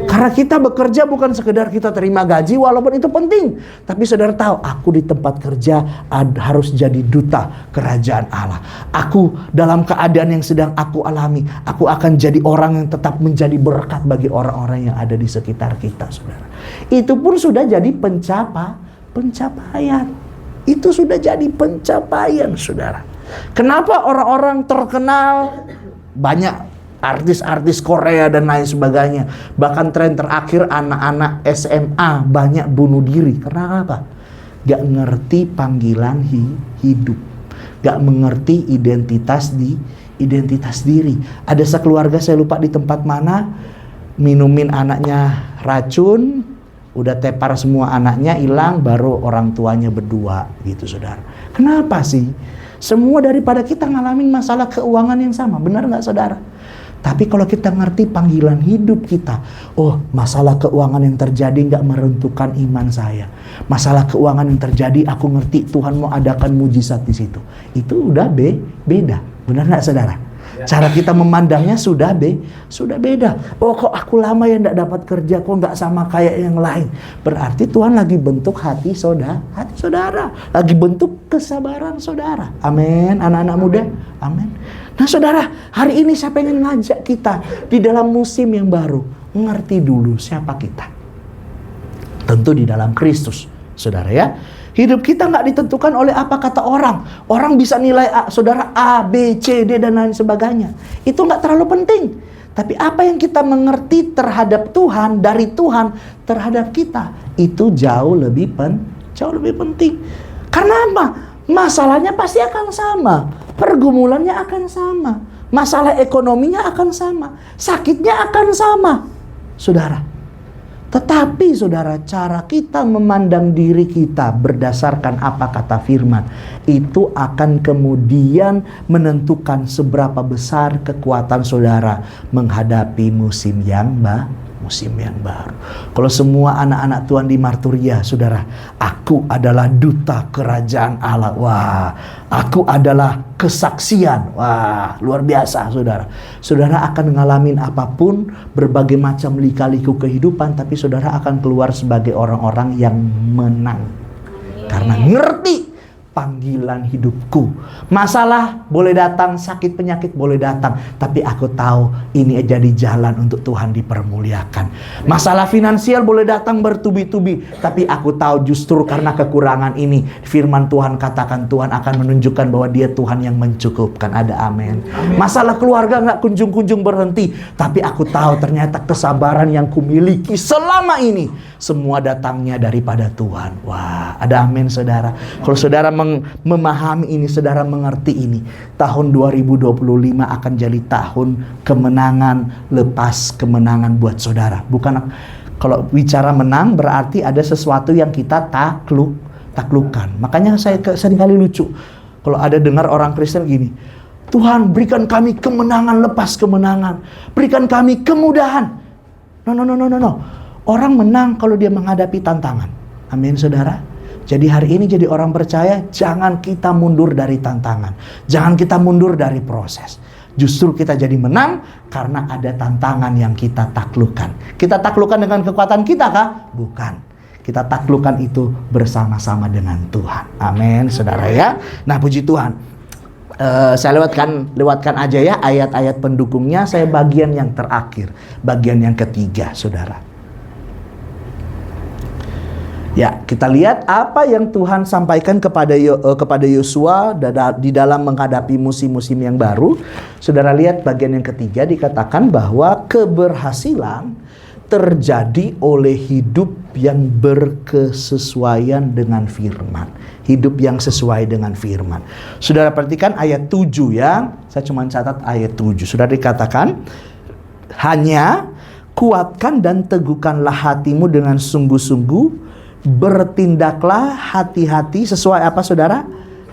Karena kita bekerja bukan sekedar kita terima gaji, walaupun itu penting. Tapi saudara tahu, aku di tempat kerja harus jadi duta kerajaan Allah. Aku dalam keadaan yang sedang aku alami, aku akan jadi orang yang tetap menjadi berkat bagi orang-orang yang ada di sekitar kita, saudara. Itu pun sudah jadi pencapaian. Itu sudah jadi pencapaian, saudara. Kenapa orang-orang terkenal banyak? Artis-artis Korea dan lain sebagainya. Bahkan tren terakhir anak-anak SMA banyak bunuh diri. Karena apa? Gak ngerti panggilan hidup. Gak mengerti identitas diri. Ada sekeluarga, saya lupa di tempat mana, minumin anaknya racun, udah tepar semua anaknya, hilang, baru orang tuanya berdua gitu saudara. Kenapa sih? Semua daripada kita ngalamin masalah keuangan yang sama. Benar gak saudara? Tapi kalau kita ngerti panggilan hidup kita, oh masalah keuangan yang terjadi gak meruntuhkan iman saya. Masalah keuangan yang terjadi, aku ngerti Tuhan mau adakan mujizat di situ. Itu udah beda. Benar gak saudara? Cara kita memandangnya sudah beda. Oh kok aku lama ya gak dapat kerja, kok gak sama kayak yang lain. Berarti Tuhan lagi bentuk hati saudara. Lagi bentuk kesabaran saudara. Amin. Anak-anak muda, amin. Nah saudara, hari ini saya pengen ngajak kita di dalam musim yang baru, ngerti dulu siapa kita. Tentu di dalam Kristus, saudara ya. Hidup kita nggak ditentukan oleh apa kata orang. Orang bisa nilai saudara A, B, C, D, dan lain sebagainya. Itu nggak terlalu penting. Tapi apa yang kita mengerti terhadap Tuhan, dari Tuhan terhadap kita, itu jauh lebih penting. Karena apa? Masalahnya pasti akan sama. Pergumulannya akan sama. Masalah ekonominya akan sama. Sakitnya akan sama, saudara. Tetapi saudara, cara kita memandang diri kita berdasarkan apa kata firman, itu akan kemudian menentukan seberapa besar kekuatan saudara menghadapi musim yang baru. Kalau semua anak-anak Tuhan di Marturia, saudara, aku adalah duta kerajaan Allah. Wah, aku adalah kesaksian. Wah, luar biasa, saudara. Saudara akan ngalamin apapun, berbagai macam lika-liku kehidupan, tapi saudara akan keluar sebagai orang-orang yang menang. Karena ngerti panggilan hidupku. Masalah boleh datang, sakit penyakit boleh datang, tapi aku tahu ini jadi jalan untuk Tuhan dipermuliakan. Masalah finansial boleh datang bertubi-tubi, tapi aku tahu justru karena kekurangan ini, firman Tuhan katakan Tuhan akan menunjukkan bahwa Dia Tuhan yang mencukupkan. Ada amin. Masalah keluarga nggak kunjung-kunjung berhenti, tapi aku tahu ternyata kesabaran yang kumiliki selama ini semua datangnya daripada Tuhan. Wah, ada amin saudara. Kalau saudara memahami ini, saudara mengerti ini, tahun 2025 akan jadi tahun kemenangan lepas kemenangan buat saudara. Bukan Kalau bicara menang berarti ada sesuatu yang kita taklukkan. Makanya saya seringkali lucu kalau ada dengar orang Kristen gini, Tuhan berikan kami kemenangan lepas kemenangan, berikan kami kemudahan. No. Orang menang kalau dia menghadapi tantangan. Amin saudara. Jadi hari ini jadi orang percaya, jangan kita mundur dari tantangan, jangan kita mundur dari proses. Justru kita jadi menang karena ada tantangan yang kita taklukkan. Kita taklukkan dengan kekuatan kita kah? Bukan. Kita taklukkan itu bersama-sama dengan Tuhan. Amin, saudara ya. Nah, puji Tuhan. Saya lewatkan aja ya ayat-ayat pendukungnya. Saya bagian yang terakhir, bagian yang ketiga, saudara. Ya, kita lihat apa yang Tuhan sampaikan kepada Yosua di dalam menghadapi musim-musim yang baru. Saudara lihat bagian yang ketiga dikatakan bahwa keberhasilan terjadi oleh hidup yang berkesesuaian dengan firman. Hidup yang sesuai dengan firman. Saudara perhatikan ayat 7 ya. Saya cuma catat ayat 7. Saudara dikatakan, hanya kuatkan dan teguhkanlah hatimu dengan sungguh-sungguh, bertindaklah hati-hati sesuai apa saudara?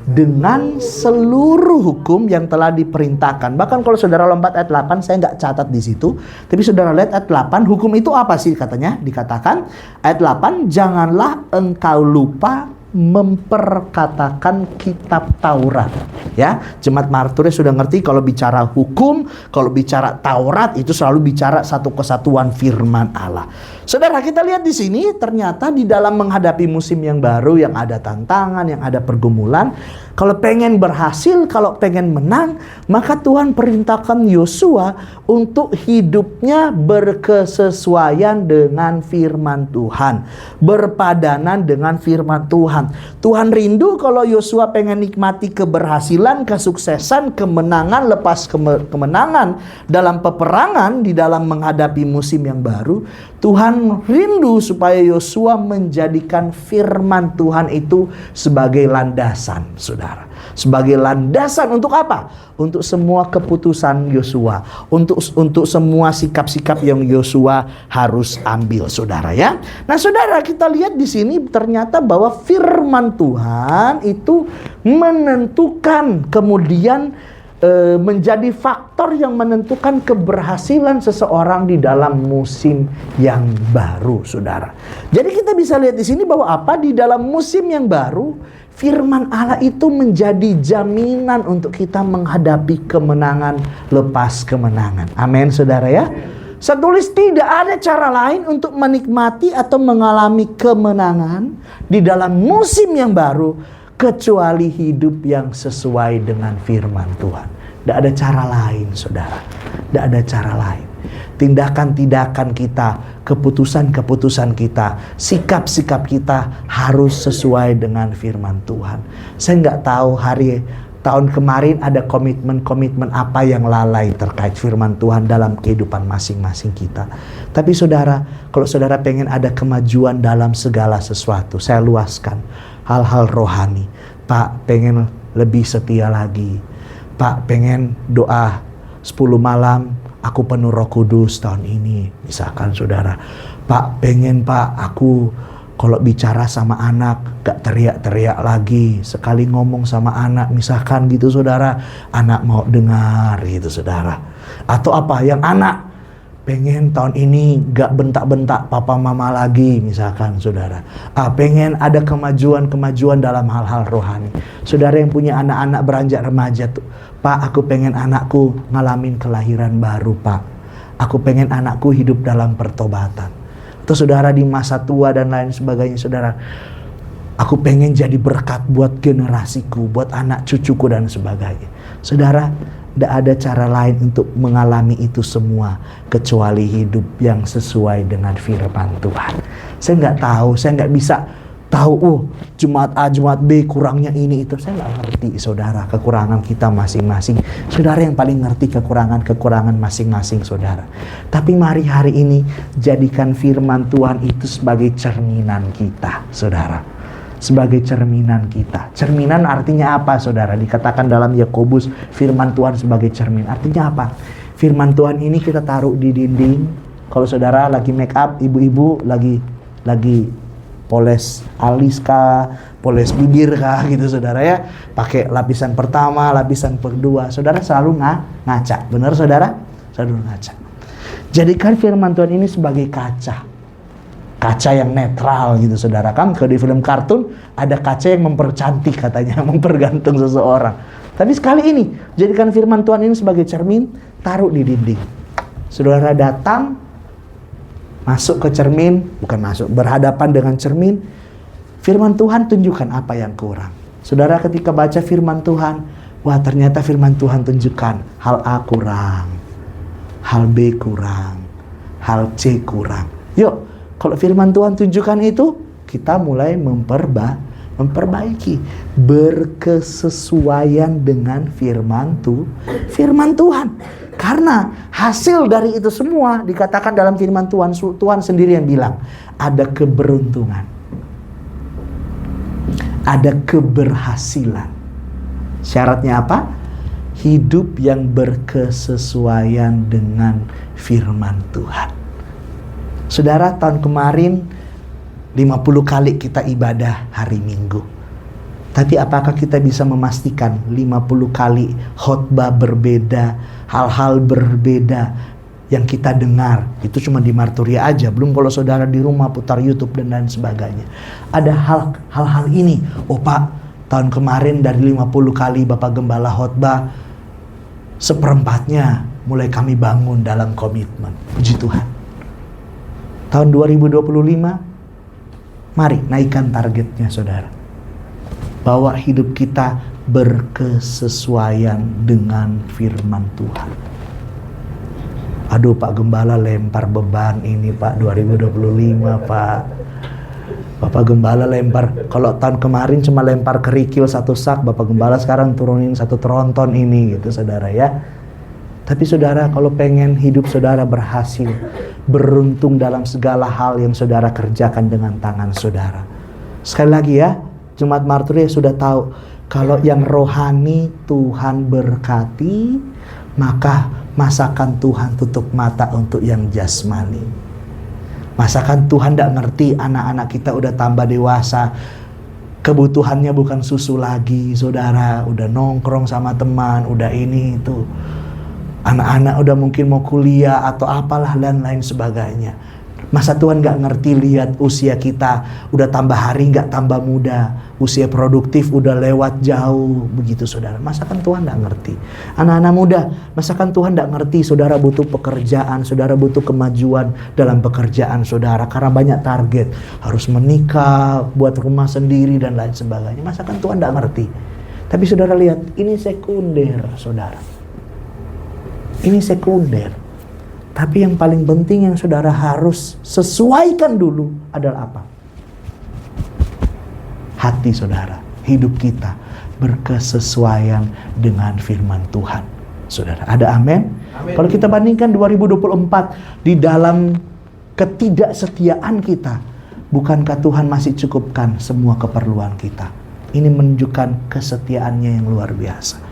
Dengan seluruh hukum yang telah diperintahkan. Bahkan kalau saudara lompat ayat 8, saya nggak catat di situ. Tapi saudara lihat ayat 8, hukum itu apa sih katanya? Dikatakan ayat 8, janganlah engkau lupa memperkatakan kitab Taurat. Ya, jemaat martir sudah ngerti kalau bicara hukum, kalau bicara Taurat itu selalu bicara satu kesatuan firman Allah. Saudara, kita lihat di sini ternyata di dalam menghadapi musim yang baru yang ada tantangan, yang ada pergumulan, kalau pengen berhasil, kalau pengen menang, maka Tuhan perintahkan Yosua untuk hidupnya berkesesuaian dengan firman Tuhan, berpadanan dengan firman Tuhan. Tuhan rindu kalau Yosua pengen nikmati keberhasilan, kesuksesan, kemenangan lepas kemenangan dalam peperangan di dalam menghadapi musim yang baru. Tuhan rindu supaya Yosua menjadikan firman Tuhan itu sebagai landasan, saudara. Sebagai landasan untuk apa? Untuk semua keputusan Yosua, untuk semua sikap-sikap yang Yosua harus ambil, saudara ya. Nah, saudara, kita lihat di sini ternyata bahwa firman Tuhan itu menentukan kemudian menjadi faktor yang menentukan keberhasilan seseorang di dalam musim yang baru, saudara. Jadi kita bisa lihat di sini bahwa apa? Di dalam musim yang baru, firman Allah itu menjadi jaminan untuk kita menghadapi kemenangan lepas kemenangan. Amin, saudara ya. Saya tulis tidak ada cara lain untuk menikmati atau mengalami kemenangan di dalam musim yang baru kecuali hidup yang sesuai dengan firman Tuhan. Tidak ada cara lain, saudara. Tidak ada cara lain. Tindakan-tindakan kita, keputusan-keputusan kita, sikap-sikap kita harus sesuai dengan firman Tuhan. Saya nggak tahu tahun kemarin ada komitmen-komitmen apa yang lalai terkait firman Tuhan dalam kehidupan masing-masing kita. Tapi saudara, kalau saudara pengen ada kemajuan dalam segala sesuatu, saya luaskan hal-hal rohani. Pak, pengen lebih setia lagi. Pak, pengen doa 10 malam aku penuh Roh Kudus tahun ini, misalkan saudara. Pak, pengen aku kalau bicara sama anak gak teriak-teriak lagi. Sekali ngomong sama anak misalkan gitu saudara, anak mau dengar gitu saudara. Atau apa yang anak pengen tahun ini gak bentak-bentak papa mama lagi misalkan saudara. Pengen ada kemajuan-kemajuan dalam hal-hal rohani. Saudara yang punya anak-anak beranjak remaja tuh, Pak, aku pengen anakku ngalamin kelahiran baru, Pak. Aku pengen anakku hidup dalam pertobatan. Atau saudara di masa tua dan lain sebagainya, saudara, aku pengen jadi berkat buat generasiku, buat anak cucuku dan sebagainya. Saudara, tidak ada cara lain untuk mengalami itu semua kecuali hidup yang sesuai dengan firman Tuhan. Saya nggak tahu, saya nggak bisa tahu, Jumat A, Jumat B kurangnya ini itu. Saya nggak ngerti, saudara, kekurangan kita masing-masing. Saudara yang paling ngerti kekurangan masing-masing, saudara. Tapi mari hari ini jadikan firman Tuhan itu sebagai cerminan kita, saudara. Sebagai cerminan kita. Cerminan artinya apa, saudara? Dikatakan dalam Yakobus, firman Tuhan sebagai cermin. Artinya apa? Firman Tuhan ini kita taruh di dinding, Kalau saudara lagi make up, ibu-ibu lagi poles alis kah, poles bibir kah gitu saudara ya, pakai lapisan pertama, lapisan kedua, saudara selalu ngaca, benar saudara? Selalu ngaca. Jadikan firman Tuhan ini sebagai kaca yang netral gitu saudara. Kan kalau di film kartun ada kaca yang mempercantik katanya, mempergantung seseorang. Tapi sekali ini jadikan firman Tuhan ini sebagai cermin, taruh di dinding. Saudara datang, masuk ke cermin, berhadapan dengan cermin, firman Tuhan tunjukkan apa yang kurang. Saudara ketika baca firman Tuhan, wah ternyata firman Tuhan tunjukkan hal A kurang, hal B kurang, hal C kurang. Yuk, kalau firman Tuhan tunjukkan itu, kita mulai memperbaiki, berkesesuaian dengan firman Tuhan. Karena hasil dari itu semua dikatakan dalam firman Tuhan, Tuhan sendiri yang bilang, ada keberuntungan, ada keberhasilan. Syaratnya apa? Hidup yang berkesesuaian dengan firman Tuhan. Saudara, tahun kemarin 50 kali kita ibadah hari Minggu. Tapi apakah kita bisa memastikan 50 kali khotbah berbeda, hal-hal berbeda yang kita dengar itu cuma di Marturia aja, belum kalau saudara di rumah putar YouTube dan lain sebagainya. Ada hal-hal ini. Oh Pak, tahun kemarin dari 50 kali Bapak Gembala khotbah, seperempatnya mulai kami bangun dalam komitmen. Puji Tuhan. Tahun 2025, mari naikkan targetnya saudara. Bawa hidup kita berkesesuaian dengan firman Tuhan. Aduh Pak Gembala lempar beban ini Pak 2025 Pak. Bapak Gembala lempar, kalau tahun kemarin cuma lempar kerikil 1 sak, Bapak Gembala sekarang turunin 1 tronton ini gitu saudara ya. Tapi saudara kalau pengen hidup saudara berhasil, beruntung dalam segala hal yang saudara kerjakan dengan tangan saudara. Sekali lagi ya, Jemaat Marturia sudah tahu, kalau yang rohani Tuhan berkati, maka masakan Tuhan tutup mata untuk yang jasmani. Masakan Tuhan tidak ngerti anak-anak kita udah tambah dewasa, kebutuhannya bukan susu lagi saudara, udah nongkrong sama teman, udah ini itu. Anak-anak udah mungkin mau kuliah atau apalah dan lain sebagainya. Masa Tuhan gak ngerti lihat usia kita udah tambah hari gak tambah muda, usia produktif udah lewat jauh begitu saudara. Masakan Tuhan gak ngerti. Anak-anak muda, masakan Tuhan gak ngerti saudara butuh pekerjaan, saudara butuh kemajuan dalam pekerjaan saudara karena banyak target, harus menikah, buat rumah sendiri dan lain sebagainya. Masakan Tuhan gak ngerti. Tapi saudara lihat, ini sekunder saudara. Ini sekunder. Tapi yang paling penting yang saudara harus sesuaikan dulu adalah apa? Hati saudara, hidup kita berkesesuaian dengan firman Tuhan. Saudara, ada amin? Kalau kita bandingkan 2024 di dalam ketidaksetiaan kita, bukankah Tuhan masih cukupkan semua keperluan kita? Ini menunjukkan kesetiaannya yang luar biasa.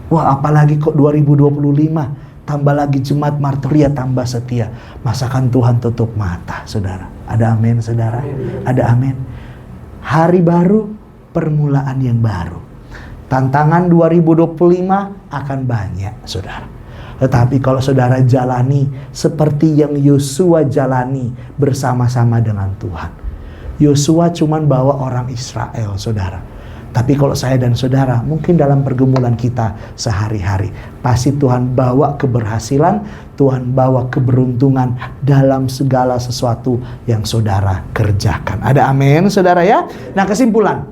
Wah, apalagi kok 2025 tambah lagi jemaat Marturia tambah setia. Masakan Tuhan tutup mata saudara. Ada amin saudara? Ada amin. Hari baru, permulaan yang baru. Tantangan 2025 akan banyak saudara. Tetapi kalau saudara jalani seperti yang Yosua jalani bersama-sama dengan Tuhan. Yosua cuman bawa orang Israel saudara. Tapi kalau saya dan saudara, mungkin dalam pergumulan kita sehari-hari, pasti Tuhan bawa keberhasilan, Tuhan bawa keberuntungan dalam segala sesuatu yang saudara kerjakan. Ada amin, saudara ya? Nah, kesimpulan.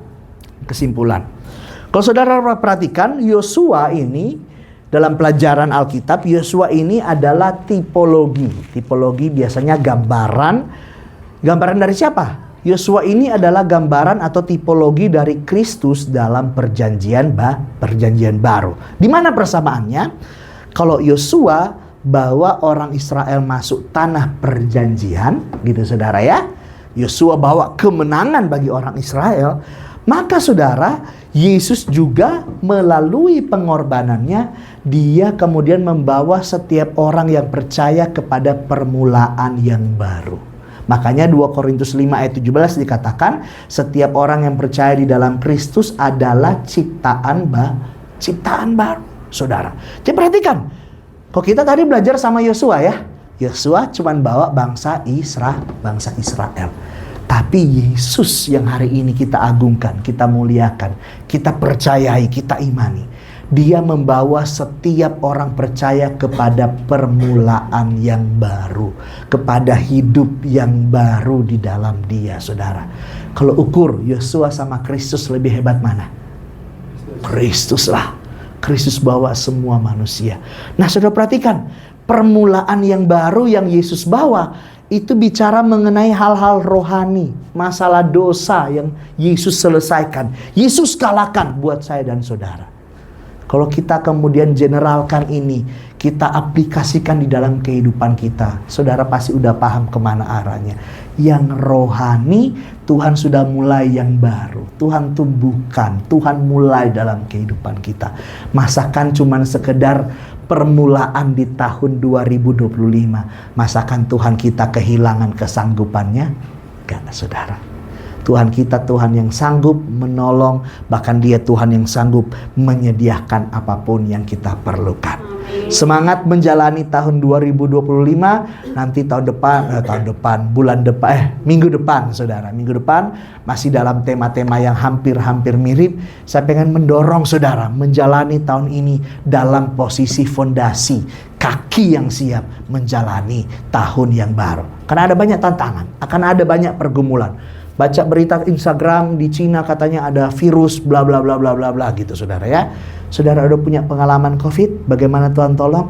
Kalau saudara perhatikan, Yosua ini, dalam pelajaran Alkitab, Yosua ini adalah tipologi. Tipologi biasanya gambaran dari siapa? Yosua ini adalah gambaran atau tipologi dari Kristus dalam perjanjian baru. Di mana persamaannya? Kalau Yosua bawa orang Israel masuk tanah perjanjian, gitu saudara ya. Yosua bawa kemenangan bagi orang Israel. Maka saudara, Yesus juga melalui pengorbanannya, dia kemudian membawa setiap orang yang percaya kepada permulaan yang baru. Makanya 2 Korintus 5 ayat 17 dikatakan, setiap orang yang percaya di dalam Kristus adalah ciptaan baru, saudara. Jadi perhatikan, kok kita tadi belajar sama Yosua ya. Yosua cuma bawa bangsa Israel. Tapi Yesus yang hari ini kita agungkan, kita muliakan, kita percayai, kita imani. Dia membawa setiap orang percaya kepada permulaan yang baru, kepada hidup yang baru di dalam dia, saudara. Kalau ukur Yosua sama Kristus lebih hebat mana? Kristus lah. Kristus bawa semua manusia. Nah, saudara perhatikan, permulaan yang baru yang Yesus bawa itu bicara mengenai hal-hal rohani, masalah dosa yang Yesus selesaikan, Yesus kalahkan buat saya dan saudara. Kalau kita kemudian generalkan ini, kita aplikasikan di dalam kehidupan kita, saudara pasti udah paham kemana arahnya. Yang rohani, Tuhan sudah mulai yang baru. Tuhan tumbuhkan, Tuhan mulai dalam kehidupan kita. Masakan cuman sekedar permulaan di tahun 2025. Masakan Tuhan kita kehilangan kesanggupannya? Enggak, saudara. Tuhan kita Tuhan yang sanggup menolong, bahkan Dia Tuhan yang sanggup menyediakan apapun yang kita perlukan. Semangat menjalani tahun 2025, nanti minggu depan saudara, minggu depan masih dalam tema-tema yang hampir-hampir mirip. Saya pengen mendorong saudara menjalani tahun ini dalam posisi fondasi, kaki yang siap menjalani tahun yang baru. Karena ada banyak tantangan, akan ada banyak pergumulan. Baca berita Instagram di Cina katanya ada virus bla bla bla bla bla bla gitu saudara ya. Saudara udah punya pengalaman COVID, bagaimana Tuhan tolong?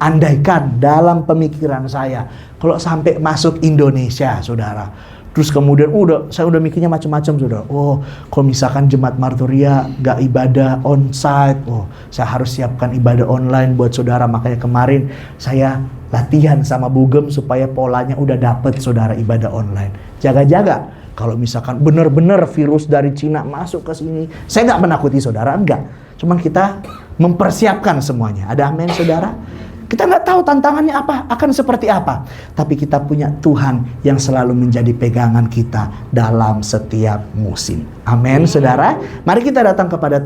Andaikan dalam pemikiran saya kalau sampai masuk Indonesia saudara, terus kemudian saya udah mikirnya macam-macam saudara. Oh, kalau misalkan Jemaat Marturia gak ibadah onsite, saya harus siapkan ibadah online buat saudara. Makanya kemarin saya latihan sama Bugem supaya polanya udah dapet saudara ibadah online. Jaga-jaga. Kalau misalkan benar-benar virus dari Cina masuk ke sini, saya nggak menakuti saudara, enggak. Cuman kita mempersiapkan semuanya. Ada amin saudara? Kita nggak tahu tantangannya apa, akan seperti apa. Tapi kita punya Tuhan yang selalu menjadi pegangan kita dalam setiap musim. Amin saudara. Mari kita datang kepada